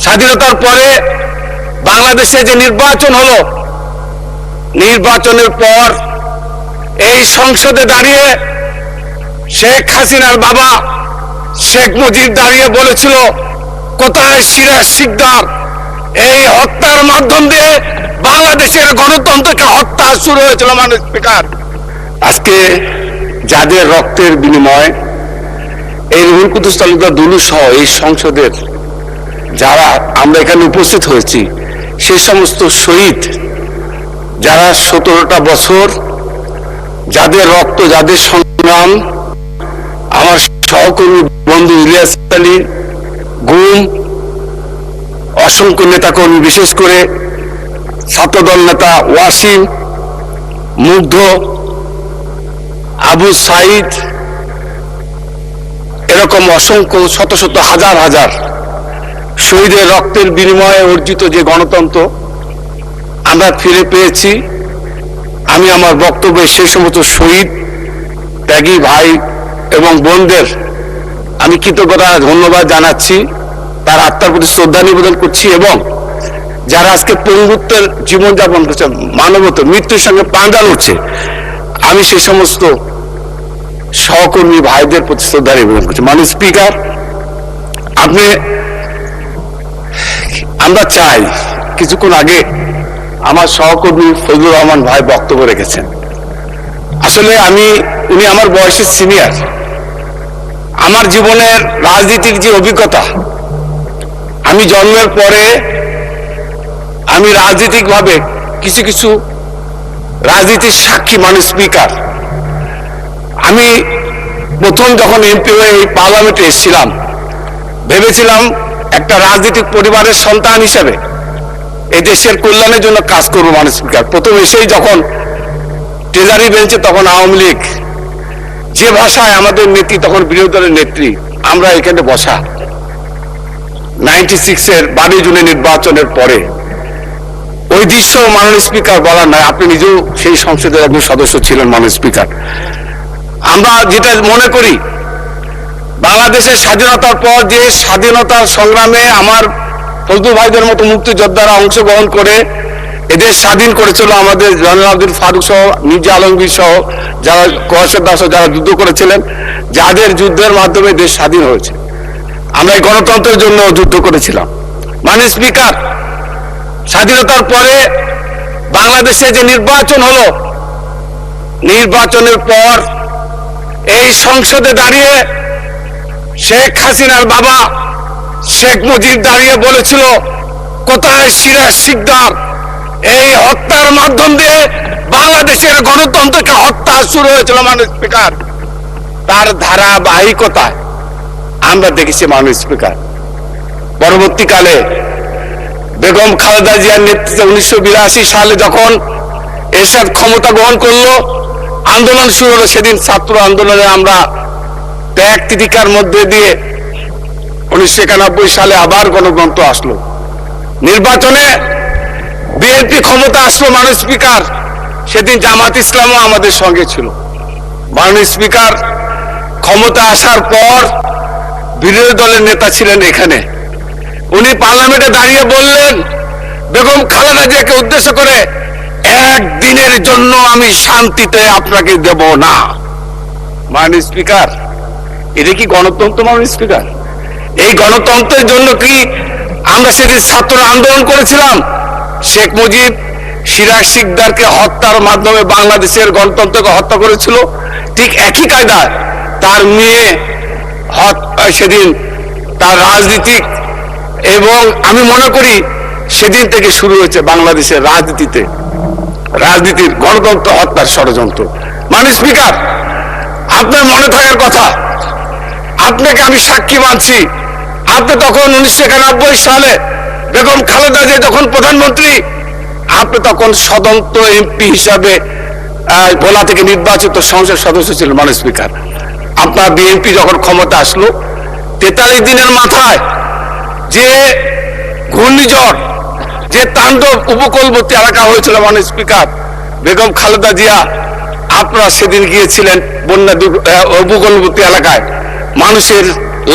স্বাধীনতার পরে বাংলাদেশে যে নির্বাচন হলো, নির্বাচনের পর এই সংসদে দাঁড়িয়ে শেখ হাসিনার বাবা শেখ মুজিব দাঁড়িয়ে বলেছিল, কোথায় সিরাজ শিকদার? এই হত্যার মাধ্যম দিয়ে বাংলাদেশের গণতন্ত্রকে হত্যা শুরু হয়েছিল। মাননীয় স্পিকার, আজকে যাদের রক্তের বিনিময় এই রুহুল কুদ্দুস তালুকদার দুলু সহ এই সংসদের যারা আমরা এখানে উপস্থিত হয়েছি, সেই সমস্ত শহীদ যারা 17টা বছর, যাদের রক্ত, যাদের সংগ্রাম, আমার সহকর্মী বন্ধু ইলিয়াস আলী গুম, অসংখ্য নেতাকর্মী, বিশেষ করে ছাত্রদল নেতা ওয়াসিম, মুগ্ধ, আবু সাইদ, এরকম অসংখ্য শত শত হাজার হাজার শহীদের রক্তের বিনিময়ে অর্জিত যে গণতন্ত্র আমরা ফিরে পেয়েছি। আমি আমার বক্তব্যে সেই সমস্ত শহীদ ত্যাগী ভাই এবং বোনদের আমি কৃতজ্ঞতা ধন্যবাদ জানাচ্ছি, তার আত্মার প্রতি শ্রদ্ধা নিবেদন করছি, এবং যারা আজকে পঙ্গুত্বের জীবনযাপন করছে, মানবত মৃত্যুর সঙ্গে পাঞ্জা লড়ছে, আমি সেই সমস্ত সহকর্মী ভাইদের প্রতি শ্রদ্ধা নিবেদন করছি। মাননীয় স্পিকার, আমরা চাই, কিছুক্ষণ আগে আমার সহকর্মী ফজলুর রহমান ভাই বক্তব্য রেখেছেন, আসলে উনি আমার বয়সের সিনিয়র। আমার জীবনের রাজনীতির যে অভিজ্ঞতা, আমি জন্মের পরে আমি রাজনৈতিকভাবে কিছু কিছু রাজনীতির সাক্ষী। মাননীয় স্পিকার, আমি প্রথম যখন এমপি হয়ে এই পার্লামেন্টে এসেছিলাম, ভেবেছিলাম একটা রাজনৈতিক পরিবারের সন্তান হিসেবে এই দেশের কল্যাণের জন্য কাজ করবো। মাননীয় স্পিকার, প্রথম এসেই যখন ট্রেজারি বেঞ্চে, তখন আওয়ামী লীগ, যে ভাষায় আমাদের নেত্রী, তখন বিরোধী দলের নেত্রী, আমরা এখানে বসা 96-এর 12 জুনের নির্বাচনের পরে ওই দৃশ্য, মাননীয় স্পিকার, বলার নয়। আপনি নিজেও সেই সংসদের একজন সদস্য ছিলেন। মাননীয় স্পিকার, আমরা যেটা মনে করি, বাংলাদেশের স্বাধীনতার পর যে স্বাধীনতার সংগ্রামে আমার ফজলু ভাইদের মতো মুক্তিযোদ্ধারা অংশগ্রহণ করে এদের স্বাধীন করেছিল, আমাদের জয়নুল আবদিন ফারুক সহ, মির্জা আলমগীর সহ, যারা কয়েকশো দাস, যারা যুদ্ধ করেছিলেন, যাদের যুদ্ধের মাধ্যমে দেশ স্বাধীন হয়েছে, আমরা এই গণতন্ত্রের জন্য যুদ্ধ করেছিলাম। মাননীয় স্পিকার, স্বাধীনতার পরে বাংলাদেশে যে নির্বাচন হলো, নির্বাচনের পর এই সংসদে দাঁড়িয়ে শেখ হাসিনার বাবা শেখ মুজিব দাঁড়িয়ে বলেছিল, কোথায় সিরাজ শিকদার? এই হত্যার মাধ্যম দিয়ে বাংলাদেশের গণতন্ত্রকে হত্যা শুরু হয়েছিল। মাননীয় স্পিকার, তার ধারাবাহিকতায় আমরা দেখেছি। মাননীয় স্পিকার, পরবর্তীকালে বেগম খালেদা জিয়ার নেতৃত্বে 1982 সালে যখন এরশাদ ক্ষমতা গ্রহণ করলো, আন্দোলন শুরু হলো, সেদিন ছাত্র আন্দোলনে আমরা ত্যাগ তিতিকার মধ্যে দিয়ে 1991 সালে আবার গণতন্ত্র আসলো। নির্বাচনে বিএনপি ক্ষমতা আসলো। মাননীয় স্পিকার, সেদিন জামাত ইসলামও আমাদের সঙ্গে ছিল। মাননীয় স্পিকার, ক্ষমতা আসার পর বিরোধী দলের নেতা ছিলেন এখানে, উনি পার্লামেন্টে দাঁড়িয়ে বললেন, বেগম খালেদা জিয়াকে উদ্দেশ্য করে, একদিনের জন্য আমি শান্তিতে আপনাকে দেব না। মাননীয় স্পিকার, এটা কি গণতন্ত্র? মাননীয় স্পিকার, এই গণতন্ত্রের জন্য কি আমরা সেদিন ছাত্র আন্দোলন করেছিলাম? শেখ মুজিব সিরাজ শিকদারকে হত্যার মাধ্যমে বাংলাদেশের গণতন্ত্রকে হত্যা করেছিল। ঠিক একই কায়দায় তার মেয়ে সেদিন তার রাজনীতিক, এবং আমি মনে করি সেদিন থেকে শুরু হয়েছে বাংলাদেশের রাজনীতির গণতন্ত্র হত্যার ষড়যন্ত্র। মাননীয় স্পিকার, আপনার মনে থাকার কথা, আপনাকে আমি সাক্ষী মানছি, আপনি তখন 1991 সালে বেগম খালেদা জিয়া যখন প্রধানমন্ত্রী, আপনি তখন স্বতন্ত্র এমপি হিসাবে ভোলা থেকে নির্বাচিত সংসদ সদস্য ছিলেন। মাননীয় স্পিকার, আপনার বিএনপি যখন ক্ষমতা আসলো, 43 দিনের মাথায় যে ঘূর্ণিঝড়, যে তাণ্ডব উপকূলবর্তী এলাকা হয়েছিল, মাননীয় স্পিকার, বেগম খালেদা জিয়া, আপনারা সেদিন গিয়েছিলেন বন্যা উপকূলবর্তী এলাকায়, মানুষের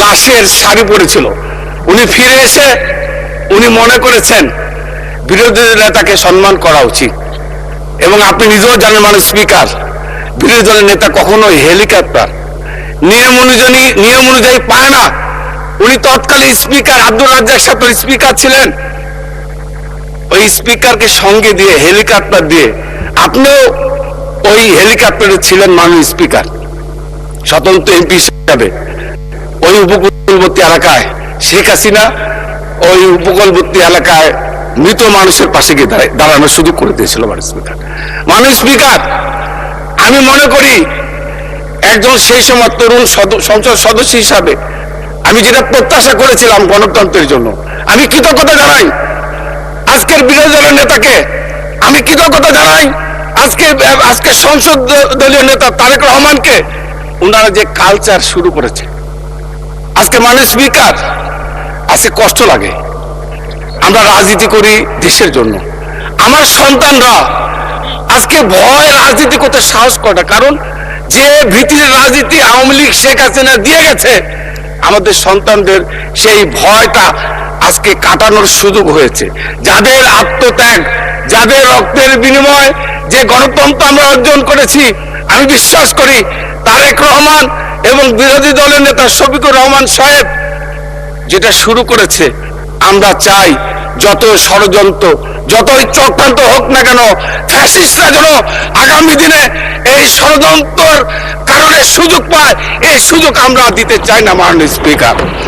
লাশের সারি পড়েছিল। উনি ফিরে এসে উনি মনে করেছেন বিরোধী নেতাকে সম্মান করা উচিত। এবং আপনি নিজেও জানেন মাননীয় স্পিকার, বিরোধী দলের নেতা কখনোই হেলিকপ্টার নিয়ম অনুযায়ী পায় না। উনি তৎকালীন স্পিকার আব্দুর রাজ্জাক সাহেব স্পিকার ছিলেন, ওই স্পিকারকে সঙ্গে দিয়ে হেলিকপ্টার দিয়ে, আপনিও ওই হেলিকপ্টারে ছিলেন মাননীয় স্পিকার স্বতন্ত্র এমপি হিসাবে। ওই উপকূলবর্তী এলাকায় শেখ হাসিনা ওই উপকূলবর্তী এলাকায় মৃত মানুষের পাশে গিয়ে দাঁড়ানোর সুযোগ করে দিয়েছিল মাননীয় স্পিকার। মাননীয় স্পিকার, আমি মনে করি একজন সেই সময় তরুণ সংসদ সদস্য হিসাবে আমি যেটা প্রত্যাশা করেছিলাম গণতন্ত্রের জন্য, আমি কৃতজ্ঞতা জানাই আজকের বিরোধী দলের নেতাকে, আমি কৃতজ্ঞতা জানাই আজকে সংসদ দলীয় নেতা তারেক রহমানকে, ওনারা যে কালচার শুরু করেছে। আজকে মাননীয় স্পিকার, আজকে কষ্ট লাগে, আমরা রাজনীতি করি দেশের জন্য। আমার সন্তানরা আজকে ভয় রাজনীতি করতে সাহস করে না, কারণ যে ভীতির রাজনীতি আওয়ামী লীগ শেখ হাসিনা দিয়ে গেছে, আমাদের সন্তানদের সেই ভয়টা আজকে কাটানোর সুযোগ হয়েছে। যাদের আত্মত্যাগ, যাদের রক্তের বিনিময়ে যে গণতন্ত্র আমরা অর্জন করেছি, আমি বিশ্বাস করি তারেক রহমান এবং বিরোধী দলের নেতা শফিকুর রহমান সাহেব যেটা শুরু করেছে, আমরা চাই যত ষড়যন্ত্র, যতই চক্রান্ত হোক না কেন, ফ্যাসিস্টরা যেন আগামী দিনে এই ষড়যন্ত্রের কারণে সুযোগ পায়, এই সুযোগ আমরা দিতে চাই না মাননীয় স্পিকার।